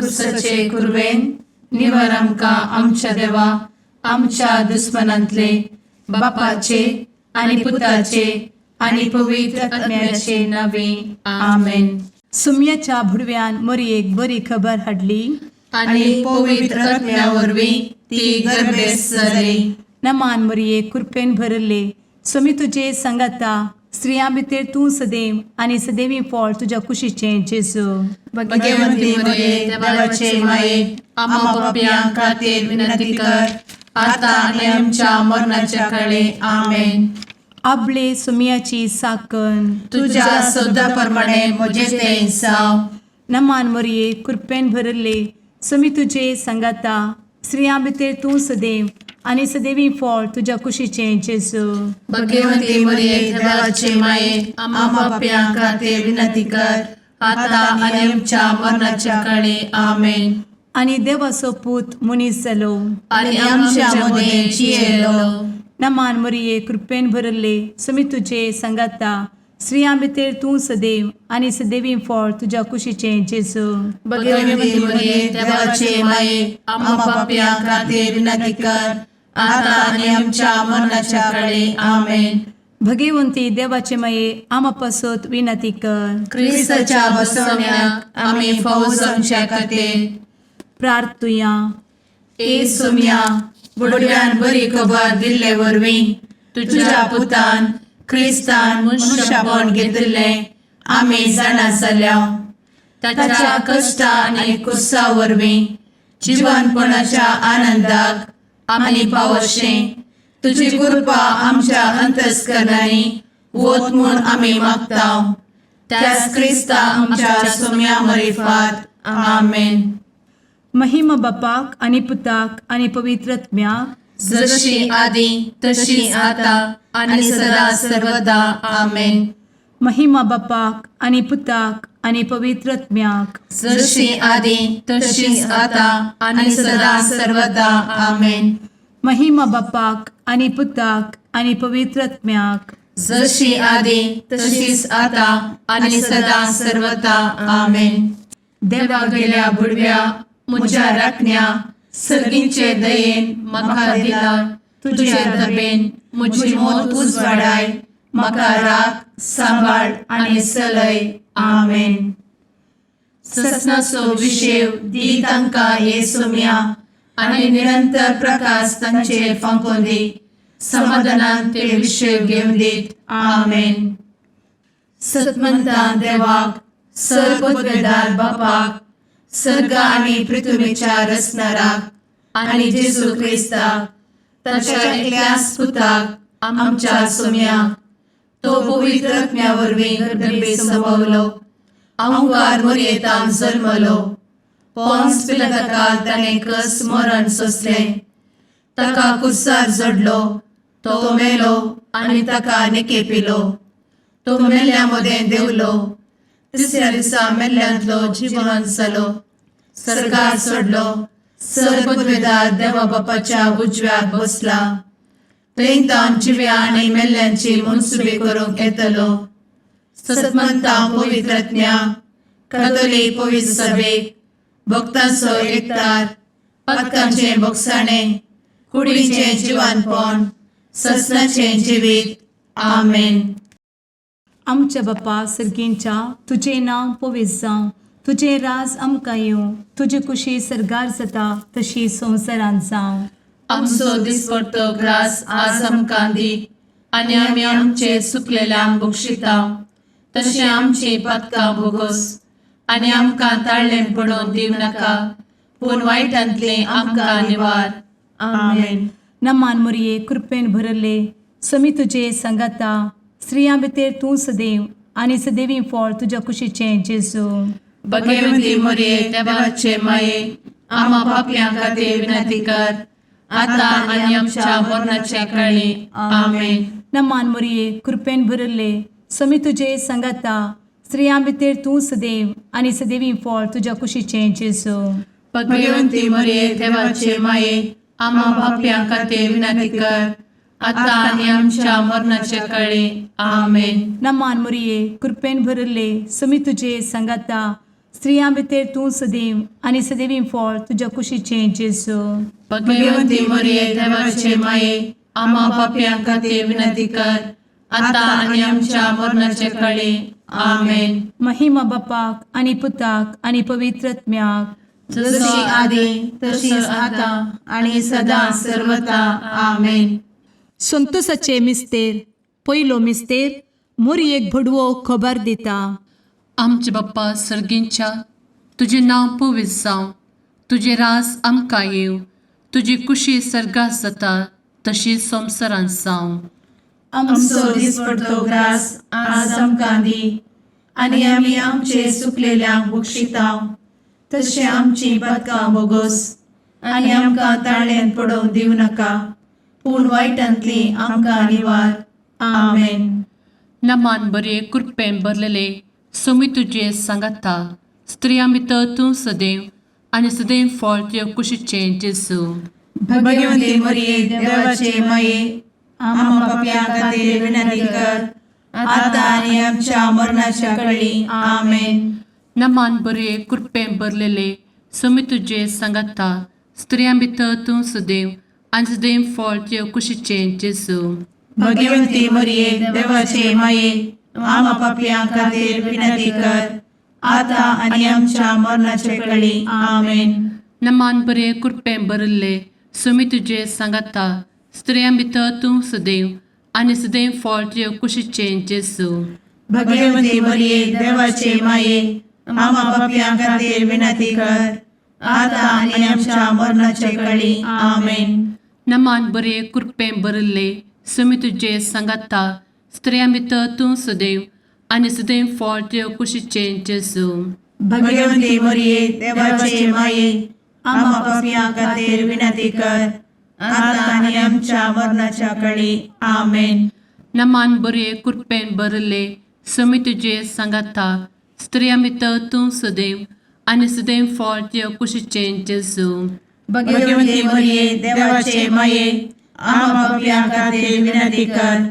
खुर्सचे कुर्वेन निवर आमकां आमच्या देवा आमच्या दुस्मनांतले बापाचे आनी पुताचे आनी पवित्र आत्म्याचे नावे आमेन. सुम्याच्या भुडव्यान मरयेक बरी खबर हाडली आनी पवित्र आत्म्या वरवीं ती गर्भेस जाली. नमान मरयेक कृपेन भरले समी तुजे संगाता स्त्रियां भितर तूं सदैव आनी सदैवी फळ तुज्या कुशीचें जेजू. भगवंती मरिये देवाचे माये आम्हा पाप्यां खातीर विनंती कर आता आनी आमच्या मरणाच्या काळी आमेन. आपले सुम्याची साकन तुझ्या सोदा प्रमाणे म्हजे तें जावं. नमान मरये कृपेन भरले समी तुजे संगाता स्त्रियां भितर तूं सदैव आनी सदैवी फळ तुज्या कुशीचें जेजू. भगवंती मरिये देवाचे माये आम्हा पाप्यां खातीर विनंती कर आता आनी आमच्या मरणाच्या काळी आमेन. आनी देवाचो पूत मनीस जालो आनी आमच्या मदें जियेलो. नमान मरये कृपेन भरले समी तुजे संगाता स्त्रियां भितर तूं सदैव आनी सदैवी फळ तुज्या कुशीचें जेजू. भगवंती मरिये देवाचे माये आम्हा पाप्यां खातीर विनंती कर आता आनी आमच्या मरणाच्या काळी आमेन. भगवंती देवाचे माये आमा पासत विनंती कर. क्रिस्ताच्या बसवण्याक आमी फावो जावचे खातीर प्रार्थुया. ए सुम्या बुडव्यान बरी खबर दिल्ले वरवीं तुज्या पुतान क्रिस्तान मनशापण घेतिल्ले आमी जाणा जाल्या. ताच्या कश्टा आनी कुर्सा वरवीं जिवनपणाच्या आनंदाक आमी पावशें तुजी कृपा आमच्या अंतस्करणांनी वोत म्हूण आमी मागतां. त्याच क्रिस्ता आमच्या सुम्या मरिफात आमेन. महिमा बापाक आनी पुताक आनी पवित्र आत्म्याक जशी आदी तशी आता आनी सदा सर्वदा आमेन. महिमा बापाक आनी पुताक आनी पवित्र आत्म्याक जशी आदी तशीच आता आनी सदा सर्वदा आमेन. महिमा बापाक आनी पुताक आनी पवित्र आत्म्याक जशी आदी तशीच आता आनी सदा सर्वदा आमेन. देवा गेल्या बुडव्या म्हज्या राखण्या सर्गींचे दयेन म्हाका दिला तुजे धबेन म्हजी मोत उजवाडाय म्हाका राख सांबाळ आनी चलय आमेन. ससनाचो विशेव दी तांकां हे सुम्या आनी निरंतर प्रकाश तांचेर फांकून दी. समाधानान ते विशेव घेवन दीत आमेन. सतमंता देवाक सर्वपदवेदार बापाक सर्ग आनी पृथ्वीच्या रचणाराक आनी जेजू क्रिस्ताक ताच्या एकल्याच पुताक आमच्या सुम्याक तो पवित्र आत्म्या वरवीं गर्भे संभवलो. अंगार मरयेंत जल्मलो. पोंस पिलाताकाल ताणें कस मरण सोंसलें. ताका कुर्सार जडलो. तो मेलो आनी ताका निकेपिलो. तो मेल्ल्या मदें देंवलो. तिसऱ्या दिसा मेल्ल्यांतलो जिवंत जालो. सर्गार चडलो. सर्वपदवेदार देवा बापाच्या उजव्याक बसला. थंयतान जिव्या आनी मेल्ल्यांची मनसुबी करूंक येतलो. सतमंतां पवित्र आत्म्या कातोलीक पवित्र सभेक भक्तांचो एकठार पातकांचें भोगसाणें कुडीचें जिवनपण ससनाचें जिवीत आमेन. आमच्या बापा सर्गींच्या तुजें नांव पवित्र जावं. तुजें राज आमकां येवं. तुजी कुशी सर्गार जाता तशी संवसारांत जावं. आमचो दिसपडटो ग्रास आज आमकां दी आनी आमी आमचे चुकलेल्यांक बक्षिता तशें आमची पातकां भोगोस आनी आमकां ताळ्ळें पडोवन दिव नाका पूण वायटांतले आमकां निवार आमेन. नमान मरये कृपेन भरले समी तुजे संगाता स्त्रियां भितर तूं सदैव आनी सदैवी फळ तुज्या कुशीचें जेजू. भगवंती मरिये देवाचे माये आम्हा पाप्यां खातीर विनंती कर आता आनी आमच्या मरणाच्या काळी आमेन. नमान मरये कृपेन भरले समी तुजे संगाता स्त्रियां भितर तूं सदैव आनी सदैवी फळ तुज्या कुशीचें जेजू. भगवंती मरिये देवाचे माये आम्हा पाप्यां खातीर विनंती कर आता आनी आमच्या मरणाच्या काळी आमेन. नमान मरये कृपेन भरले समी तुजे संगाता स्त्रियां भितर तूं सदैव आनी सदैवी फळ तुज्या कुशीचें जेजू. भगवंती मरिये देवाचे माये आम्हा पाप्यां खातीर विनंती कर आता आणि आमच्या मरणाच्या काळी आमेन. महिमा बापाक आनी पुताक आनी पवित्रत्म्याक, जशी आदी तशीच आता आणि सदा सर्वदा आमेन. संतोसाचे मिस्तेर. पयलो मिस्तेर. मोरयेक भडवो खबर दिता. आमचे बाप्पा सर्गींच्या, तुझे नाव पवित्र जावं, तुझे रास आमकां येव, तुजी कुशी सर्गात जाता तशी संवसारांत जावं. आमचो दिसपडटो ग्रास आज आमकां दी आणि आमी आमचे सुकलेल्यांक बक्षितांव, तशें आमची पातकां बोगोस आनी आमकां ताळ्यान पडोवंक दिवं नाका, पूण वायटांतली आमकां निवार. आमेन. नमान बरे कृपेन भरलेले सोमी तुझे सांगाता, स्त्रियां भितर तूं सदैव आनी सदैव फळ तुज्या कुशीचें जेजू. भगवंती मरिये देवाचे माये आम्हा पाप्यां खातीर विनंती कर आता आणि आमच्या मरणाच्या काळी आमेन. नमान बरे कृपेन भरलेले सोमी तुझे सांगाता, स्त्रियां भितर तूं सदैव आनी सदैव फळ तुज्या कुशीचें जेजू. भगवंती मरिये देवाचे माये आम्हा पाप्यां खातीर विनंती कर आता आणि आमच्या मरणाच्या काळी आमेन. नमान बरे कृपेन भरले सोमी तुझे सांगाता, स्त्रियां भितर तूं सदैव आनी सदैव फळ तुज्या कुशीचें जेजू. भगवंती मरिये देवाचे माये आम्हा पाप्यां खातीर विनंती कर आता आणि आमच्या मरणाच्या काळी आमेन. नमान बरे कृपेन भरले सोमी तुझे सांगाता, स्त्रियां भितर तूं सदैव आनी सदैव फळ तुज्या कुशीचें जेजू. भगवंती मरिये देवाचे माये आम्हा पाप्यां खातीर विनंती कर आता आणि आमच्या मरणाच्या काळी आमेन. नमान बरे कृपेन भरले सोमी तुझे सांगाता, स्त्रियां भितर तूं सदैव आनी सदैव फळ तुज्या कुशीचें जेजू. भगवंती मरिये देवाचे माये आम्हा पाप्यां खातीर विनंती कर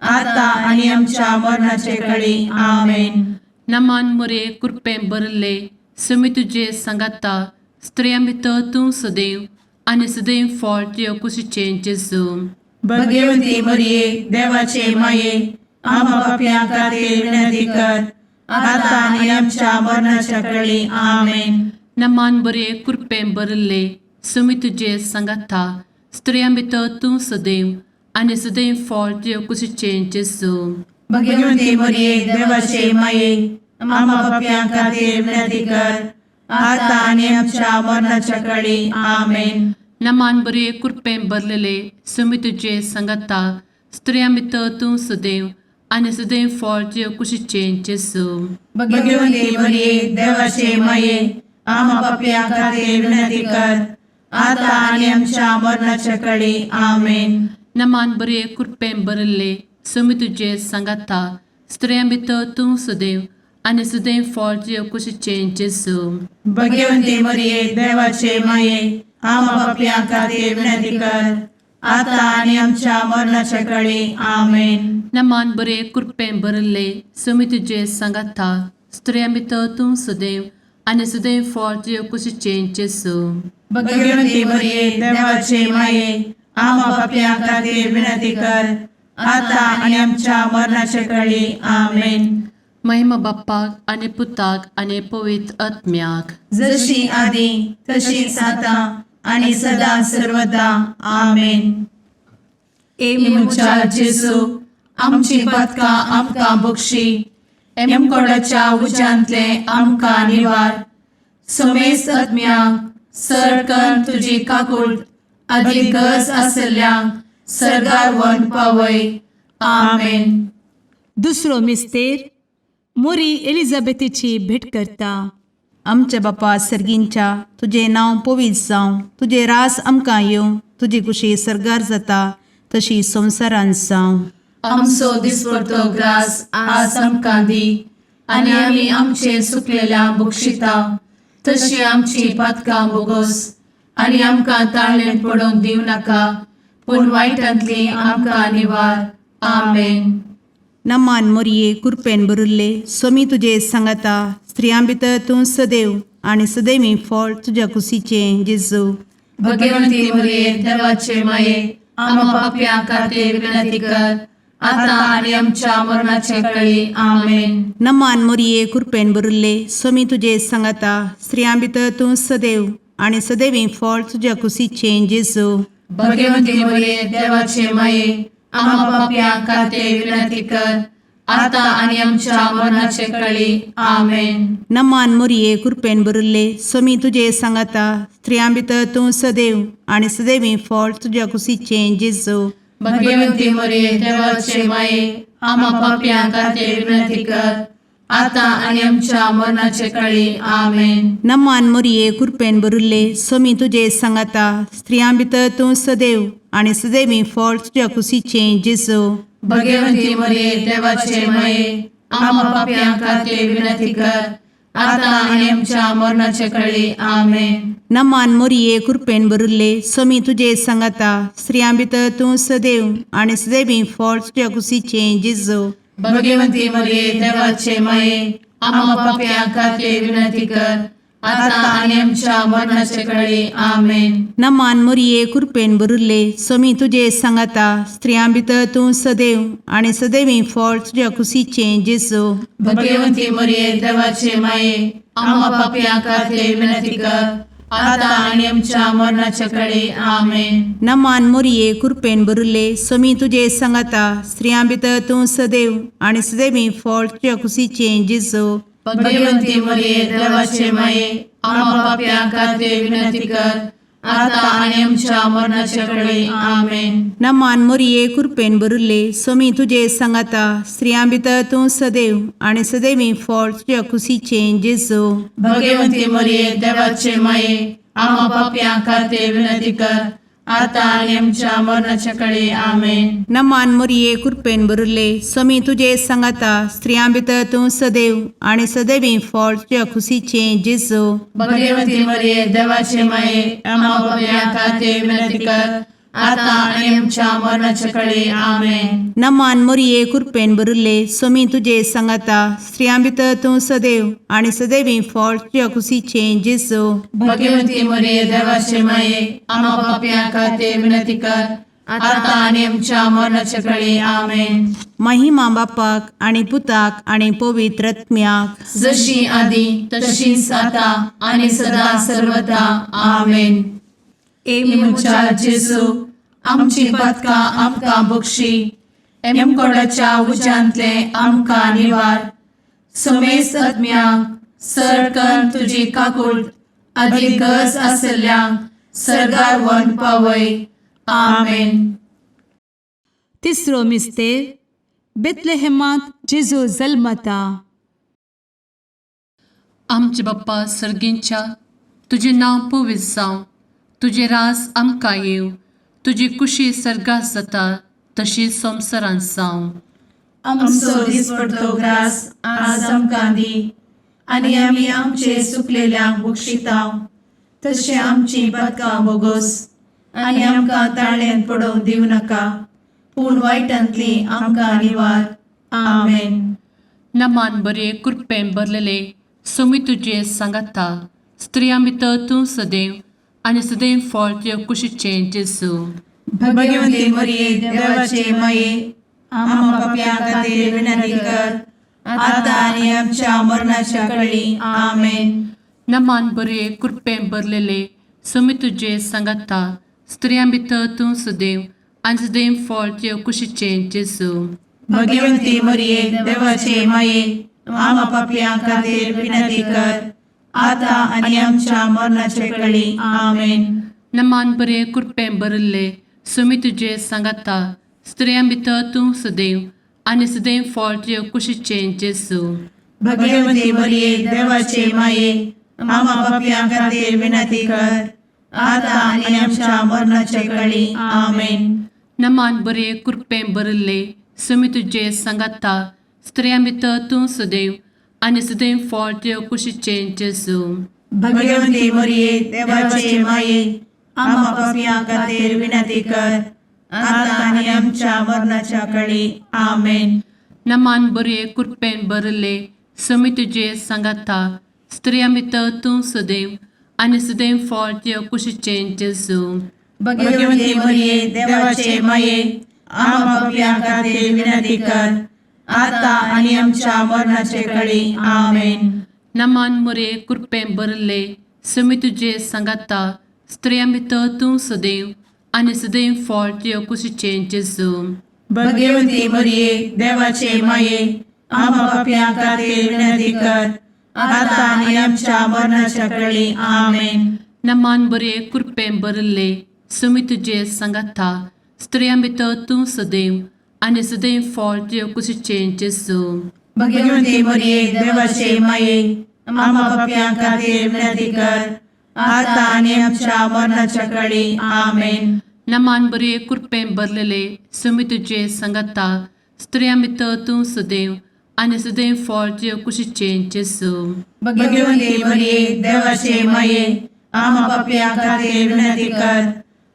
आता आणि आमच्या मरणाच्या काळी आमेन. नमान बरे कृपेन भरले सोमी तुझे सांगाता, स्त्रियां भितर तूं सदैव आनी सदैव फळ तुज्या कुशीचें जेजू. भगवंती मरिये देवाचे माये आम्हा पाप्यां खातीर विनंती कर आता आणि आमच्या मरणाच्या काळी आमेन. नमान बरे कृपेन भरले सोमी तुझे सांगाता, स्त्रियां भितर तूं सदैव आनी सदैव फळ तुज्या कुशीचें जेजू. भगवंती मरिये देवाचे माये आम्हा पाप्यां खातीर विनंती कर आता आणि आमच्या मरणाच्या काळी आमेन. नमान बरे कृपेन भरलेले सोमी तुझे सांगाता, स्त्रियां भितर तूं सदैव आनी सदैव फळ तुज्या कुशीचें जेजू. भगवंती मरिये देवाचे माये आम्हा पाप्यां खातीर विनंती कर आता आणि आमच्या मरणाच्या काळी आमेन. नमान बरे कृपेन भरले सोमी तुझे सांगाता, स्त्रियां भितर तूं सदैव आनी सदैव फळ तुज्या कुशीचें जेजू. भगवंती मरिये देवाचे माये आम्हा पाप्यां खातीर विनंती कर आता आणि आमच्या मरणाच्या काळी आमेन. नमान बरे कृपेन भरले सोमी तुझे सांगाता, स्त्रियां भितर तूं सदैव आनी सदैव फळ तुज्या कुशीचें जेजू. भगवंती मरिये देवाचे माये आम्हा पाप्यां खातीर विनंती कर आता आणि आमच्या मरणाच्या काळी आमेन. महिमा बाप्पाक आनी पुताक आनी पवित्र आत्म्याक, जशी आदी तशीच आता आणि सदा सर्वदा आमेन. मुचा जेजू आमची पातकां आमकां बक्षी, एमकोडाच्या उज्यांतले आमकां निवार. सोमेस आत्म्याक सडकन तुजी काकूट अधिक गरज आसल्यांक सर्गार व्हरून पावय. आमेन. दुसरो मिस्तेर. मोरी एलिझाबेथीची भेट करता. आमच्या बापा सर्गींच्या, तुझे नाव पवित्र जावं, तुझे रास आमकां येवं, तुजी कुशी सर्गार जाता तशी संवसारांत जावं. आमचो दिसपडटो ग्रास आज आमकां दी आनी आमी आमचे सुकलेल्यांक बक्षितांव, तशी आमची पातकां बोगोस आनी आमकां ताळ्यान पडोवंक दिवं नाका, पूण वायटांतली आमकां निवार. आमेन. नमान मोरये कृपेन भरुल्ले, सोमी तुजे सांगाता, स्त्रियां भितर तूं सदैव आणि सदैवी फळ तुझ्या कुशीचें जेजू. भगवंती मरिये देवाचे माये आम्हा पाप्यां खातीर विनंती कर आता आणि आमच्या मरणाचे कळी आमेन. नमान मोरये कृपेन भरिल्ले स्वामी तुजे सांगाता स्त्रियां भितर तूं सदैव आणि सदैवी फळ तुझ्या कुशीचें जेजू. भगवंती मरिये देवाचे माये आम्हा पाप्यां खातीर विनंती कर आता आणि आमच्या मरणाचे कळी आमेन. नमान मोरये कृपेन भरिल्ले स्वामी तुजे सांगाता स्त्रियां भितर तूं सदैव आणि सदैवी फळ तुझ्या कुशीचें जेजू. भगवंती मरिये देवाचे माये आम्हा पाप्यां खातीर विनंती कर आता आणि आमच्या मरणाचे कळी आमेन. नमान मोरये कृपेन भरिल्ले स्वामी तुजे सांगाता स्त्रियां भितर तूं सदैव आणि सदैवी फळ तुझ्या कुशीचें जेजू. भगवंती मरिये देवाचे माये आम्हा पाप्यां खातीर विनंती कर आता आणि आमच्या मरणाचे कळी आमेन. नमान मोरये कृपेन भरिल्ले स्वामी तुजे सांगाता स्त्रियां भितर तूं सदैव आणि सदैवी फळ तुझ्या कुशीचें जेजू. भगवंती मरिये देवाचे माये आम्हा पाप्यां खातीर विनंती कर आता आणि आमच्या मरणाचे कळी आमेन. नमान मोरये कृपेन भरिल्ले स्वामी तुजे सांगाता स्त्रियां भितर तूं सदैव आणि सदैवी फळ तुझ्या कुशीचें जेजू. भगवंती मरिये देवाचे माये आम्हा पाप्यां खातीर विनंती कर आता आणि आमच्या मरणाचे कळी आमेन. नमान मोरये कृपेन भरिल्ले स्वामी तुजे सांगाता स्त्रियां भितर तूं सदैव आणि सदैवी फळ तुझ्या कुशीचें जेजू. भगवंती मरिये देवाचे माये आम्हा पाप्यां खातीर विनंती कर आता आणि आमच्या मरणाचे कळी आमेन. नमान मोरये कृपेन भरिल्ले स्वामी तुजे सांगाता स्त्रियां भितर तूं सदैव आणि सदैवी फळ तुझ्या कुशीचें जेजू. भगवंती मरिये देवाचे माये आम्हा पाप्यां खातीर विनंती कर आता आणि आमच्या मरणाचे कळी आमेन. नमान मोरये कृपेन भरिल्ले स्वामी तुजे सांगाता स्त्रियां भितर तूं सदैव आणि सदैवी फळ तुझ्या कुशीचें जेजू. भगवंती मरिये देवाचे माये आम्हा पाप्यां खातीर विनंती कर आता आणि आमच्या मरणाचे कळी आमेन. नमान मोरये कृपेन भरिल्ले स्वामी तुजे सांगाता स्त्रियां भितर तूं सदैव आणि सदैवी फळ तुझ्या कुशीचें जेजू. भगवंती मरिये देवाचे माये आम्हा पाप्यां खातीर विनंती कर आता आणि आमच्या मरणाचे कळी आमेन. महिमा बापाक आणि पुताक आणि पवित्र आत्म्याक जशी आधी तशीच आता आणि सदा सर्वदा आमेन. एमुच्या जेजू आमची पदकां आमकां बक्षी एमकोडाच्या उज्यांतले आमकां निवार. समेस्त आत्म्यांक सरकन तुजी काकूट अधिक गज आसल्ल्यांक सरगार वन पावय आमेन. तिसरो मिस्तेर बेतलेहेमांत जेजू जल्मता. आमचे बाप्पा सर्गींच्या तुझे नांव पवित्र जावं, तुझे राज आमकां येव, तुजी कुशी सर्गात जाता तशी संवसारांत जावं. आमचो दिसपडटो ग्रास आज आमकां दी आनी आमी आमचे सुकलेल्यांक बक्षितांव तशें आमची पदकां बोगोस आनी आमकां ताळ्यान पडोवंक दिवं नाका पूण वायटांतली आमकां निवार आमेन. नमान बरे कृपेन भरलेले सोमी तुजे सांगाता स्त्रियां भितर तूं सदैव आणि सदैव फळ तुज्या कुशीचें जेजू. भगवंती मरिये देवाचे माये आम्हा पाप्यां खातीर विनंती कर आता आनी आमच्या मरणाच्या कळी आमेन. नमान बरे कृपेन भरलेले सोमी तुजे सांगाता स्त्रियां भितर तूं सदैव आणि सदैव फळ तुज्या कुशीचें जेजू. भगवंती मरिये देवाचे माये आम्हा पाप्यां खातीर विनंती कर आता आनी आमच्या मरणाचे कळी आमेन. नमान बरे कृपेन भरले सोमी तुजे सांगाता स्त्रियां भितर तूं सदैव आणि सदैव फळ तुज्या कुशीचें जेजू. भगवंती मरिये देवाचे माये आम्हा पाप्यां खातीर विनंती कर आता आनी आमच्या मरणाचे कळी आमेन. नमान बरे कृपेन भरले सोमी तुजे सांगाता स्त्रियां भितर तूं सदैव आणि सदैव फळ तुज्या कुशीचें जेजू. भगवंती मरिये देवाचे माये आम्हा पाप्यां खातीर विनंती कर आता आनी आमच्या मरणाच्या कळी आमेन. नमान बरे कृपेन भरले समी तुझे सांगाता स्त्रियां भितर तूं सदैव आनी सदैव फळ तुझ्या कुशीचें जेजू. भगवती मरिये देवाचे माये आम्हा पापियां खातीर विनंती कर आता आणि आमच्या मरणाचे काळी आमेन. नमान मोरे कृपें भरले समी तुझे सांगाता स्त्रियां भितर तूं सदैव आनी सदैव फळ तुझ्या कुशीचें जेजू. भगवती मरिये देवाचे माये आम्हा पापियां खातीर विनंती कर आता आणि आमच्या मरणाच्या काळी आमेन. नमान बरे कृपें भरले समी तुझे सांगाता स्त्रियां भितर तूं सदैव आनी सदैव फळ तुझ्या कुशीचें जेजू. भगवती मरिये देवाचे माये आम्हा पापियां खातीर विनंती कर आता आणि आमच्या मरणाच्या काळी आमेन. नमान बरे कृपें भरलेले समी तुझे सांगाता स्त्रियां भितर तूं सदैव आनी सदैव फळ तुझ्या कुशीचें जेजू. भगवती मरिये देवाचे माये आम्हा पापियां खातीर विनंती कर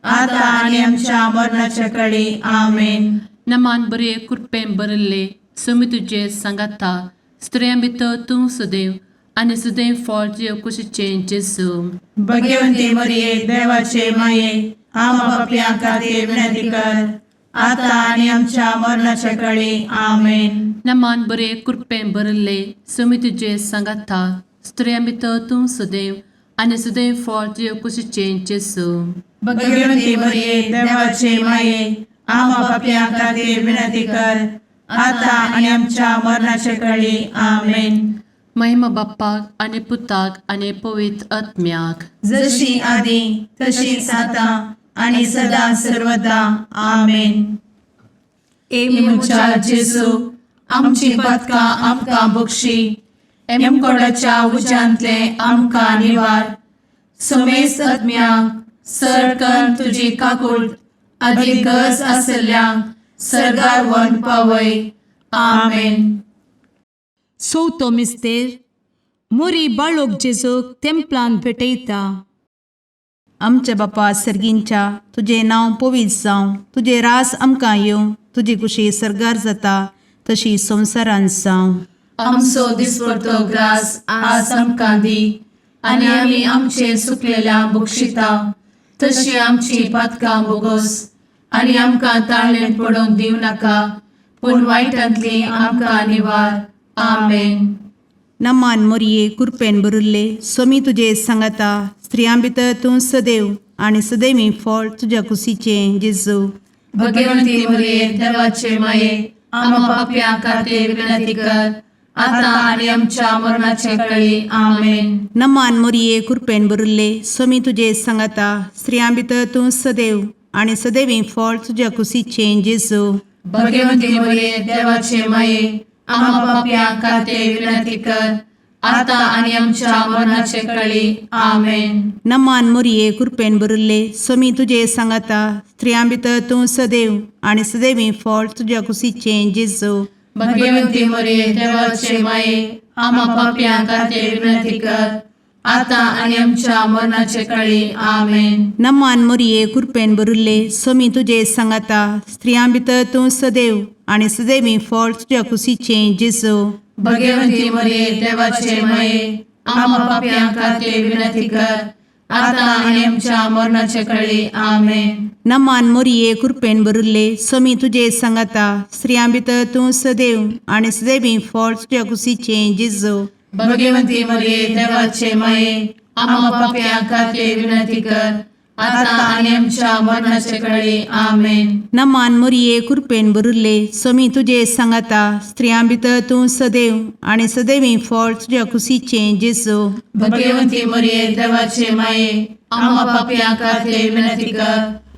आता आणि आमच्या मरणाच्या काळी आमेन. नमान बरे कृपें भरले समी तुझे सांगाता स्त्रियां भितर तूं सदैव आनी सदैव फळ तुझ्या कुशीचें जेजू. भगवती मरिये देवाचे माये आम्हा पापियां खातीर विनंती कर आता आणि आमच्या मरणाच्या काळी आमेन. नमान बरे कृपें भरले समी तुझे सांगाता स्त्रियां भितर तूं सदैव आनी सदैव फळ तुझ्या कुशीचें जेजू. भगवती मरिये देवाचे माये आम्हा पापियां खातीर विनंती कर आता आणि आमच्या मरणाच्या काळी आमेन. महिमा बाप्पाक आनी पुताक आनी पवित्र आत्म्याक जशी आदी तशीच आता आणि सदा सर्वदा आमेन. मुचा जेजू आमची पदकां आमकां बक्षी एमकोडाच्या उज्यांतले आमकां निवार. समेस्त आत्म्यांक सरकन तुजी काकूळ अधिक गरज आसल्ल्यांक सरगार वन पावय. आमेन. चवथो मिस्तेर मोरी बाळोक जेजूक तेंपलान भेटयता. आमच्या बापा सर्गींच्या तुझे नांव पवित्र जावं, तुझे रास आमकां येवं, तुजी कुशी सरगार जाता तशी संवसारांत जावं. आमचो दिसपडटो ग्रास आज आमकां दी आनी आमी आमचे चुकलेल्यांक बक्षिता तशी आमची पातकां बोगोस आनी आमकां ताळ्ळें पडोवंक दिव नाका पूण वायटांतली आमकां निवार. आमेन. नमान मोरये कृपेन भरिल्ले समी तुजे सांगाता स्त्रियां भितर तूं सदैव आनी सदैवी फळ तुज्या कुशीचें जेजू. भगवती मरिये देवाचे माये आम्हा पापियां खातीर विनंती कर आता आणि आमच्या मरणाचे काळी. आमेन. नमान मोरये कृपेन भरिल्ले समी तुजे सांगाता स्त्रियां भितर तूं सदैव आनी सदैवी फळ तुज्या कुशीचें जेजू. भगवती मरिये देवाचे माये आम्हा पापियां खातीर विनंती कर आता आणि आमच्या मरणाचे काळी. आमेन. नमान मोरये कृपेन भरिल्ले समी तुजे सांगाता स्त्रियां भितर तूं सदैव आनी सदैवी फळ तुज्या कुशीचें जेजू. भगवती मरिये देवाचे माये आम्हा पापियां खातीर विनंती कर आता आणि आमच्या मरणाचे काळी. आमेन. नमान मोरये कृपेन भरिल्ले समी तुजे सांगाता स्त्रियां भितर तूं सदैव आनी सदैवी फळ तुज्या कुशीचें जेजू. भगवती मरिये देवाचे माये आम्हा पापियां खातीर विनंती कर आता आणि आमच्या मरणाचे काळी. आमेन. नमान मोरये कृपेन भरिल्ले समी तुजे सांगाता स्त्रियां भितर तूं सदैव आनी सदैवी फळ तुज्या कुशीचें जेजू. भगवती मरिये देवाचे माये आम्हा पापियां खातीर विनंती कर आता आणि आमच्या मरणाचे काळी. आमेन. नमान मोरये कृपेन भरिल्ले समी तुजे सांगाता स्त्रियां भितर तूं सदैव आनी सदैवी फळ तुज्या कुशीचें जेजू. भगवती मरिये देवाचे माये आम्हा पापियां खातीर विनंती कर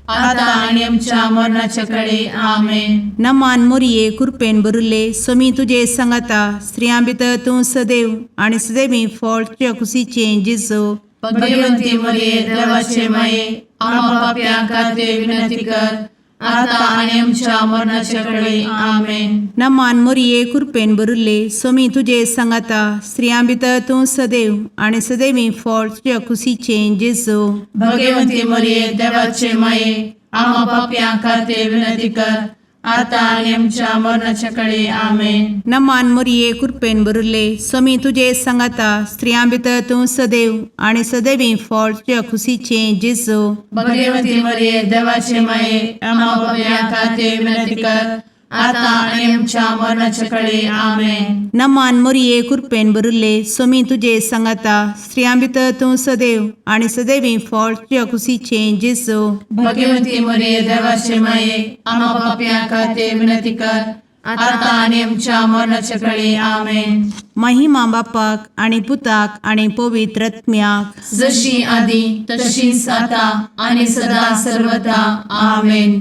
आता आणि आमच्या मरणाच्या काळी. आमेन. नमान मोरये कृपेन भरिल्ले समी तुजे सांगाता स्त्रियां भितर तूं सदैव आनी सदैवी फळ तुज्या कुशीचें जेजू. भगवती मरिये देवाचे माये आम्हा पापियां खातीर विनंती कर आता आणि आमच्या मरणाच्या काळी. आमेन. नमान मोरये कृपेन भरिल्ले समी तुजे सांगाता स्त्रियां भितर तूं सदैव आनी सदैवी फळ तुज्या कुशीचें जेजू. भगवती मरिये देवाचे माये आम्हा पापियां खातीर विनंती कर आता आणि आमच्या मरणाच्या काळी आमेन. नमान मोरये कृपेन बरुले स्वामी तुझे सांगाता स्त्रियां भितर तूं सदैव आणि सदैवी फळ तुझ्या खुशीचे जेजू. भगवती मरिये देवाचे माये आम्हा पाप्यां खातीर विनंती कर, आता आणि आमच्या मरणाच्या काळी आमेन. नमान मोरये कृपेन बरुले स्वामी तुझे सांगाता स्त्रियां भितर तूं सदैव आणि सदैवी फळ तुझ्या खुशीचे जेजू. भगवती मरिये देवाचे माये आम्हा पाप्यां खातीर विनंती कर, आता आणि आमच्या मरणाच्या काळी आमेन. महिमा बापाक आणि पुताक आणि पवित्र आत्म्याक, जशी आधी तशीच आता आणि सदा सर्वदा आमेन.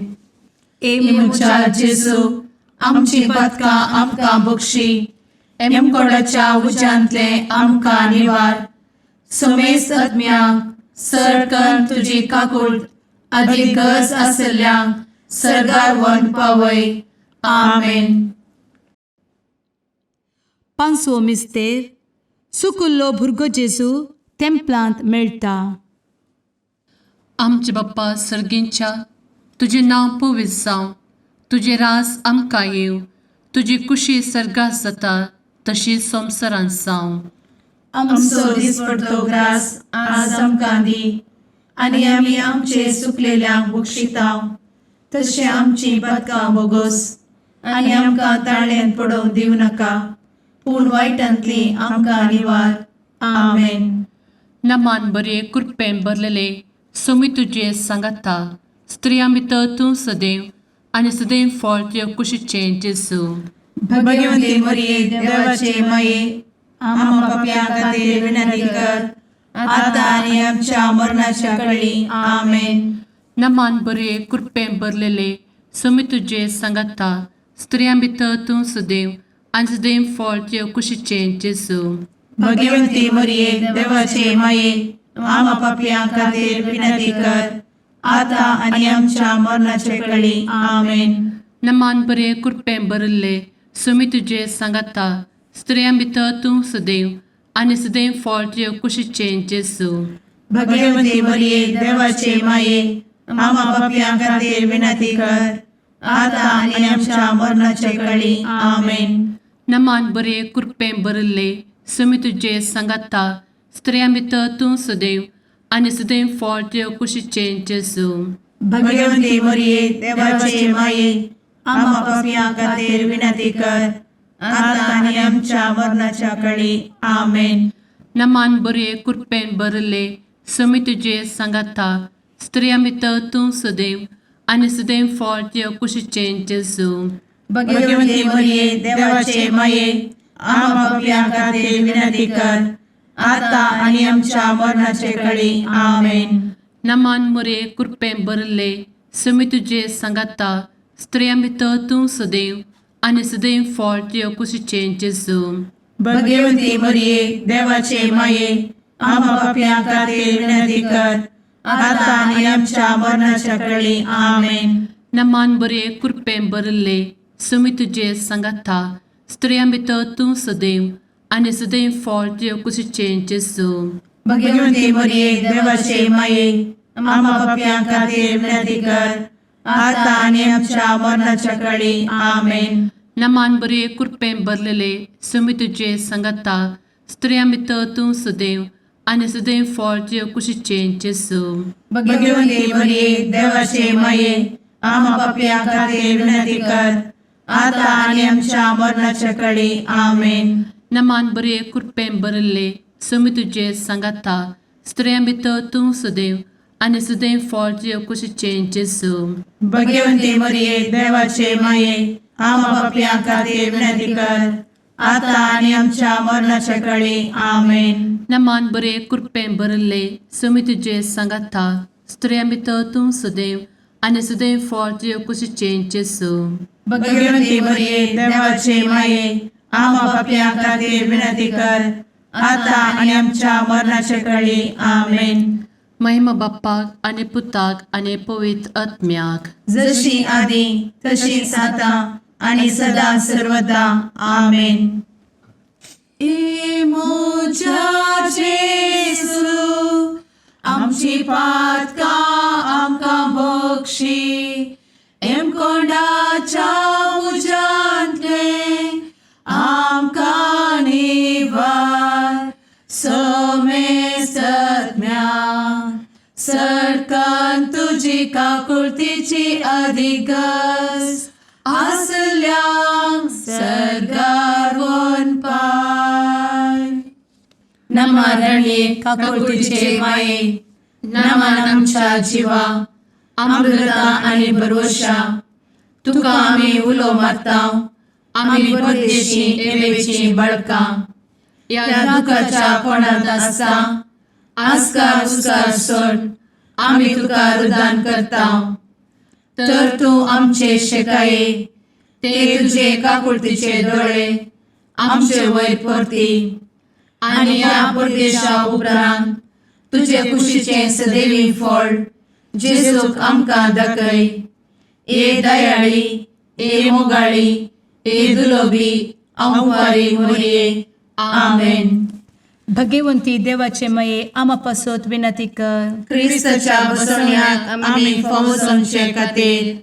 मुचा जेजू आमची पदकां आमकां बक्षी, एमकोडाच्या उज्यांतले आमकां निवार. समेस्त आत्म्यांक सरकन तुजी काकूट अधिक गरज आसल्ल्यांक सरगार वन पावय. आमेन. पांचवो मिस्तेर सुकुल्लो भुरगो जेजू तेंपलांत मेळटा. आमचे बाप्पा सर्गींच्या तुझे नांव पवित्र जावं, तुझे रास आमकां येव, तुजी कुशी सर्गास जाता तशी संवसारांत जावं. आमचो दिसपडटो ग्रास आज आमकां दी, आनी आमी आमचे चुकलेल्यांक बक्षितांव. तशें आमची पदकां बोगोस आनी आमकां ताळ्यान पडोवंक दिवं नाका, पूण वायटांतली आमकां निवार. आमेन. नमान बरे कृपेन भरलेले सोमी तुझे सांगाता स्त्रियां भितर तूं सदैव आणि सदैव फळ तुझ्या कुशीचे जेजू. भगवती मरिये देवाचे माये आम्हा पाप्यां खातीर विनंती कर, आता आनी आमच्या मरणाच्या काळी आमेन. नमान बरे कृपेन भरलेले सोमी तुझे सांगाता स्त्रियां भितर तूं सदैव आणि सदैव फळ तुझ्या कुशीचे जेजू. भगवती मरिये देवाचे माये आम्हा पाप्यां खातीर विनंती कर, आता आनी आमच्या मरणाच्या काळी आमेन. नमान बरे कृपेन भरले सोमी तुझे सांगाता स्त्रियां भितर तूं सदैव आणि सदैव फळ तुझ्या कुशीचे जेजू. भगवती मरिये देवाचे माये आम्हा पाप्यां खातीर विनंती कर, आता आनी आमच्या मरणाच्या काळी आमेन. नमान बरे कृपेन भरले सोमी तुझे सांगाता स्त्रियां भितर तूं सदैव आणि सदैव फळ तुझ्या कुशीचे जेजू. भगवती मरिये देवाचे माये आम्हा पाप्यां खातीर विनंती कर, आता आनी आमच्या मरणाच्या काळी आमेन. नमान बरे कृपेन भरले सोमी तुझे सांगाता स्त्रियां भितर तूं सदैव आणि सदैव फळ तुझ्या कुशीचे जेजू. भगवती मरिये देवाचे माये आम्हा पाप्यां खातीर विनंती कर, आता आनी आमच्या मरणाच्या काळी आमेन. नमान बरे कृपेन भरले सोमी तुझे सांगाता स्त्रियां भितर तूं सदैव आणि सदैव फळ तुझ्या कुशीचे जेजू. भगवती मरिये देवाचे माये आम्हा पाप्यां खातीर विनंती कर, आता आनी आमच्या मरणाच्या काळी आमेन. नमान बरे कृपेन भरले सोमी तुझे सांगाता स्त्रियां भितर तूं सदैव आणि सदैव फळ तुझ्या कुशीचे जेजू. भगवती मरिये देवाचे माये आम्हा पाप्यां खातीर विनंती कर, आता आनी आमच्या मरणाच्या काळी आमेन. नमान बरे कृपेन भरलेले सोमी तुझे सांगाता स्त्रियां भितर तूं सदैव आणि सदैव फळ तुझ्या कुशीचे जेजू. भगवती मरिये देवाचे माये आम्हा पाप्यां खातीर विनंती कर, आता आनी आमच्या मरणाच्या काळी आमेन. नमान बरे कृपेन भरले सोमी तुझे सांगाता स्त्रियां भितर तूं सदैव आणि सदैव फळ तुझ्या कुशीचे जेजू. भगवती मरिये देवाचे माये आम्हा पाप्यां खातीर विनंती कर, आता आनी आमच्या मरणाच्या काळी आमेन. नमान बरे कृपेन भरले सोमी तुझे सांगाता स्त्रियां भितर तूं सदैव आणि सदैव फळ तुझ्या कुशीचे जेजू. भगवती मरिये देवाचे माये आम्हा पाप्यां खातीर विनंती कर, आता आनी आमच्या मरणाच्या काळी आमेन. महिमा बाप्पाक आणि पुताक आणि पवित्र आत्म्याक, जशी आधी तशीच आता आणि सदा सर्वदा आमेन. मोजा जेजू आमची पातकां आमकां बक्षी, एम कोंडाच्या काकुळतीची अधिगस आसल्या सरगार वन पाय. नमारणे काकुळतीचे माये नमान आमच्या जिवा अमृता आणि भरवशा तुका आम्ही उलो मारताव. आम्ही परदेशी एवेची बळका या दुखाच्या कोणात आसता आस्कार उस्कार सोड आम्ही तुका रुदान करताव. तर तू आमचे शेकाये ते तुझे काकुळतीचे डोळे आमचे वयर परती आणि या परदेशा उपरांत तुझे कुशीचे सदैवी फळ जेजूक आमकां दाखय. ए दयाळी ए मोगाळी ए दुलोबी अंवारी मोरये. आमेन. भगवंती देवाचे मये आम्हा पासोत विनंती कर. क्रिस्ताच्या बसवण्यात आम्ही फावोसोनचे खातीर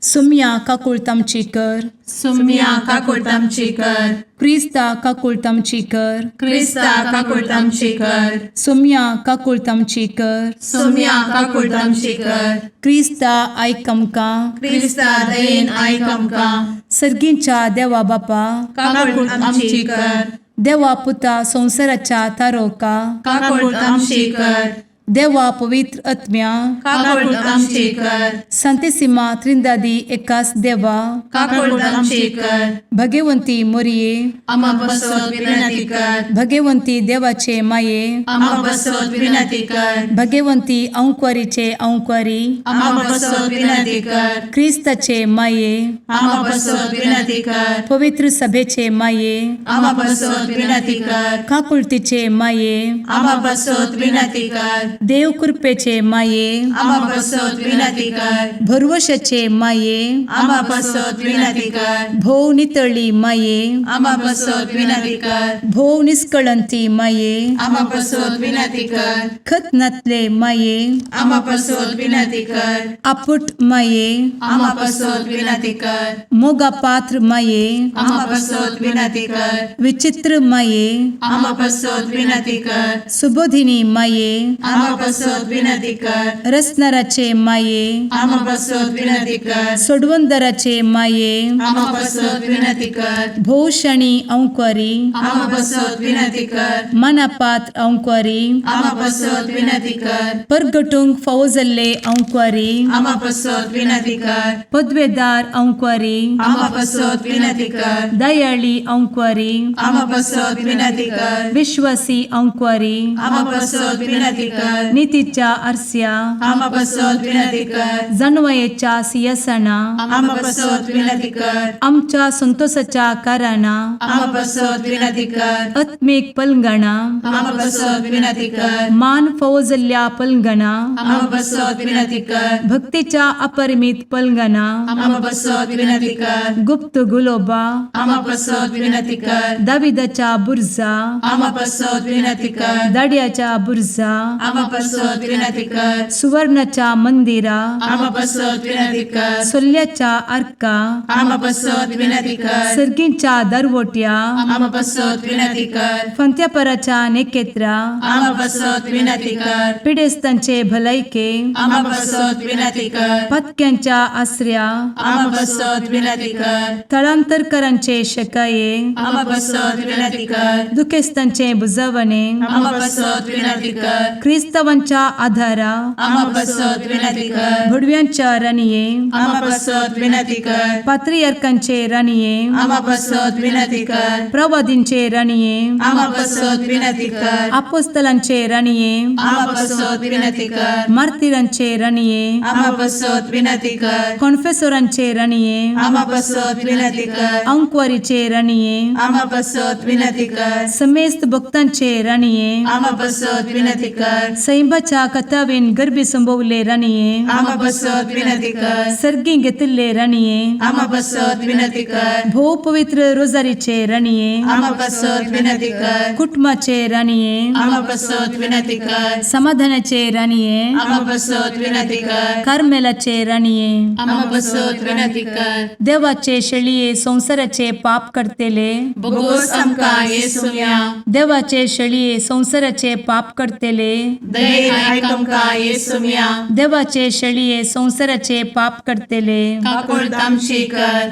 सुम्या काकुळतामची कर. सुम्या काकुळतामची कर. क्रिस्ता काकुळतामची कर. क्रिस्ता काकुळतामची कर. सुम्या काकुळतामची कर. सुम्या काकुळतामची कर. क्रिस्ता आयकमका. क्रिस्ता दयेन आयक आमकां. सर्गींच्या देवा बापा काकुळतामची कर. देवा पुता संसाराच्या तारोका. काकुळतामची कर. देवा पवित्र आत्म्या काकुळतामची कर. संतेसिमा त्रिंदादी एकाच देवा काकुळतामची कर. भगवंती मोरिये आम्हा बसवत विनंती कर. भगवंती देवाचे माये आम्हा बसवत विनंती कर. भगवंती औंक्वारीचे औंक्वारी आम्हा बसवत विनंती कर. ख्रिस्ताचे माये आम्हा बसवत विनंती कर. पवित्र सभेचे माये आम्हा बसवत विनंती कर. काकुळतीचे माये आम्हा बसवत विनंती कर. देव कृपेचे माये आम्हा बसवत विनंती कर. भरवशाचे माये आम्हा बसवत विनंती कर. भोव नितळी माये आम्हा बसवत विनंती कर. भोव निष्कळंती माये आम्हा बसवत विनंती कर. खत नातले माये आम्हा बसवत विनंती कर. आपुट माये आम्हा बसवत विनंती कर. मोगा पात्र माये आम्हा बसवत विनंती कर. विचित्र माये आम्हा बसवत विनंती कर. सुबोधिनी माये आम्हा बसवत विनंती कर. रसनाराचे माये आम्हा बसवत विनंती कर. सोडवंदराचे माये आम्हा बसवत विनंती कर. भोषणी औंक्वारी आम्हा बसवत विनंती कर. मनापात्र औंक्वारी आम्हा बसवत विनंती कर. परगटुंग फौजल्ले औंक्वारी आम्हा बसवत विनंती कर. पदवेदार औंक्वारी आम्हा बसवत विनंती कर. दयाळी औंक्वारी आम्हा बसवत विनंती कर. विश्वासी औंक्वारी आम्हा बसवत विनंती कर. नीतीच्या आरस्या आम्हा बसवत विनंती कर. जणवयेच्या सिंहासना आम्हा बसवत विनंती कर. आमच्या संतोषाच्या कारणा आम्हा बसवत विनंती कर. आत्मिक पलंगणा आम्हा बसवत विनंती कर. मान फौजल्या पलंगणा आम्हा बसवत विनंती कर. भक्तीच्या अपरिमित पलंगणा आम्हा बसवत विनंती कर. गुप्त गुलोबा आम्हा बसवत विनंती कर. दाविदाच्या बुर्जा आम्हा बसवत विनंती कर. दाडियाच्या बुर्जा आम्हा बसवत विनंती कर. सुवर्णाच्या मंदिरा आम्हा बसवत विनंती कर. सोल्याच्या अर्का आम्हा बसवत विनंती कर. सर्गींच्या दरवोट्या आम्हा बसवत विनंती कर. फंत्यापराच्या नेकेत्रा आम्हा बसवत विनंती कर. पिडेस्तांचे भलायके आम्हा बसवत विनंती कर. पथक्यांच्या आश्रया आम्हा बसवत विनंती कर. स्थळांतरकरांचे शकाये आम्हा बसवत विनंती कर. दुखेस्तांचे बुजावणे आम्हा बसवत विनंती कर. ख्रिस्तवांच्या आधारा आम्हा बसवत विनंती कर. भुडव्यांच्या राणीये आम्हा बसवत विनंती कर. पात्रियार्कांचे राणीये आम्हा बसवत विनंती कर. प्रवादींचे राणीये आम्हा बसवत विनंती कर. अपोस्तलांचे राणीये आम्हा बसवत विनंती कर. मार्तिरांचे राणीये आम्हा बसवत विनंती कर. कॉन्फेसोरांचे राणीये आम्हा बसवत विनंती कर. अंक्वारीचे राणीये आम्हा बसवत विनंती कर. समेस्त भक्तांचे राणीये आम्हा बसवत विनंती कर. सैंबाच्या कथावेन गर्भी संभवले राणीये आम्हा बसवत विनंती कर. सर्गी घेतले राणीये आम्हा बसवत विनंती कर. भो पवित्र रोजारीचे राणीये आम्हा बसवत विनंती कर. कुटुंबाचे राणीये आम्हा बसवत विनंती कर. समाधानाचे राणीये आम्हा बसवत विनंती कर. कार्मेलाचे राणीये आम्हा बसवत विनंती कर. देवाचे शळीये संसाराचे पाप करतेले बोगोस आमकां येसुया. देवाचे शळीये संसाराचे पाप करतेले दयेन आयक आमकां येसू मिया देवाचे शेळये संवसाराचे पाप करतेले काकूळ तामशी कर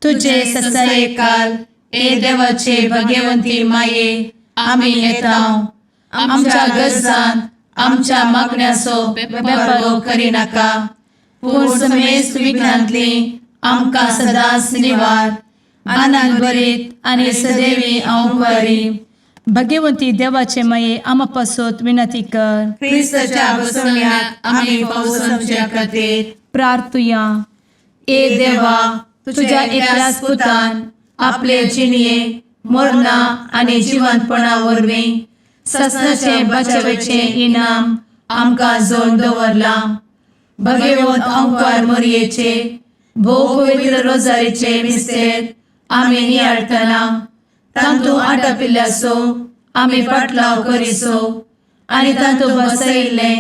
तुझे ससाये काल ए देवाचे भाग्यवंती माये आमी येताव आमच्या गरजान आमच्या मागण्याचो बेपागो करी नाका पूण समेस्त विघ्नांतली आमकां सदांच निवार आनंद बरीत आनी सदैवी औंकवारी भाग्यवंती देवाचे माये आमा पासत विनंती कर क्रिस्ताच्या बसवण्याक आमी पावसाच्या खातीर प्रार्थुया ए देवा तुझ्या एकल्याच पुतान आपले जिणये मरणा आनी जिवंतपणा वरवीं सस्नाचे बचावेचे इनाम आमकां जोड दवरला भगवंत औंकार मरयेचे भोव पवित्र रोजारीचे मिस्तेर आमी नियाळटना तांतू आटापिल्ल्याचो आमी पाटलाव करिसो आनी तांतू बसयिल्ले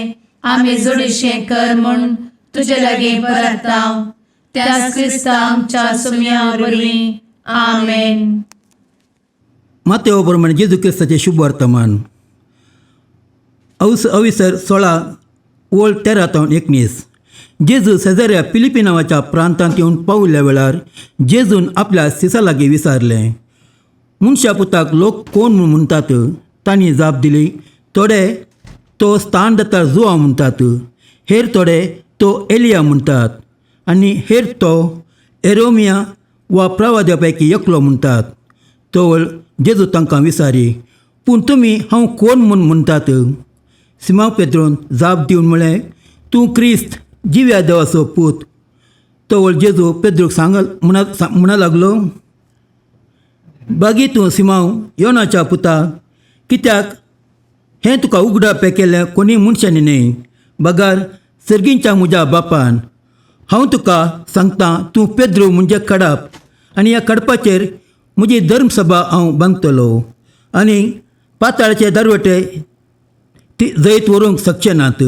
आमी जोडिशें कर म्हूण तुजे लागीं परतांव त्याच क्रिस्ता आमच्या सुम्या वरवीं आमेन. मातेव प्रमाणे जेजू क्रिस्ताचे शुभ वर्तमान अविसर 16 ओल्ड 13-19. जेजू सेजारिया फिलिपी नांवाच्या प्रांतांत येवन पावल्या वेळार जेजून आपल्या सिसा लागीं विचारलें, मनशा पुताक लोक कोण म्हूण म्हणटात? तांणी जाप दिली, थोडे तो स्थानदत्ता जुआ म्हणटात, हेर थोडे तो एलिया म्हणटात आनी हेर तो एरोमिया वा प्रवाद्या पैकी एकलो म्हणटात. तोवळ जेजू तांकां विचारी, पूण तुमी हांव कोण म्हूण म्हणटात? सिमोन पेद्रोन जाप दिवन म्हळें, तूं क्रिस्त जिव्या देवाचो पूत. तोवळ जेजू पेद्रूक म्हणा लागलो, बागी तूं सिमोन योनाच्या पुता, कित्याक हें तुका उगडाप केलें कोणी मनशांनी न्हय, बगार सर्गींच्या म्हज्या बापान. हांव तुका सांगतां, तूं पेद्रू म्हणजे कडप आनी ह्या कडपाचेर म्हजी धर्मसभा हांव बांदतलो आनी पाताळाचे दरवटे ती जैत व्हरूंक शकचे नात.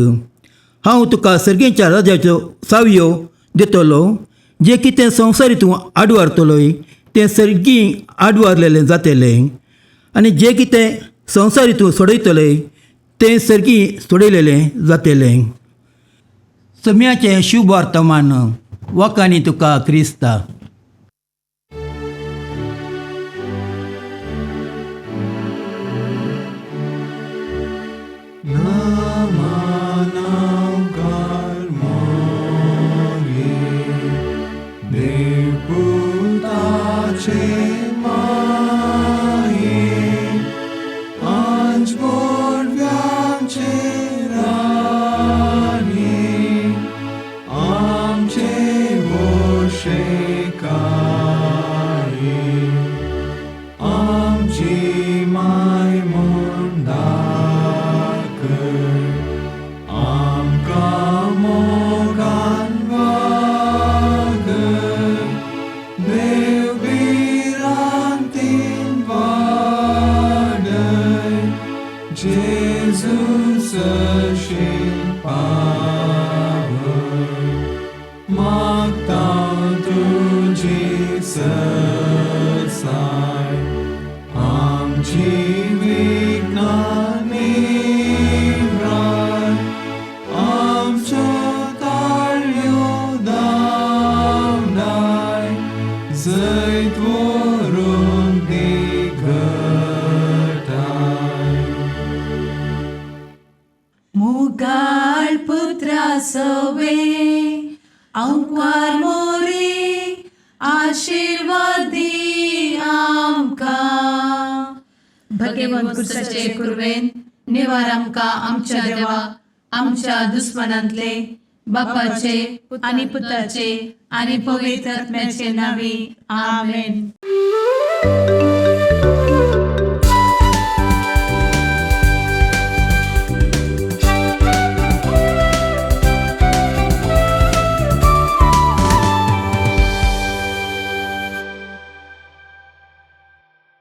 हांव तुका सर्गींच्या राजाच्यो सावयो दितलो. जें कितें संवसारी तूं आडवारतलोय तें सर्गी आडवारलेलें जातलें आनी जें कितें संवसारी तूं सोडयतलें तें सर्गी सोडयलेलें जातलें. सम्याचें शुभ वर्तमान वकानी तुका क्रिस्ता. मुगाळ पुत्रा सवे औंकवार मोरी आशीर्वाद दी आमकां. भगवंत कुर्साचे कुरवेन निवार आमकां आमच्या देवा आमच्या दुस्मनांतले बापाचे आनी पुताचे आनी पवित्र आत्म्याचे नावी आमेन.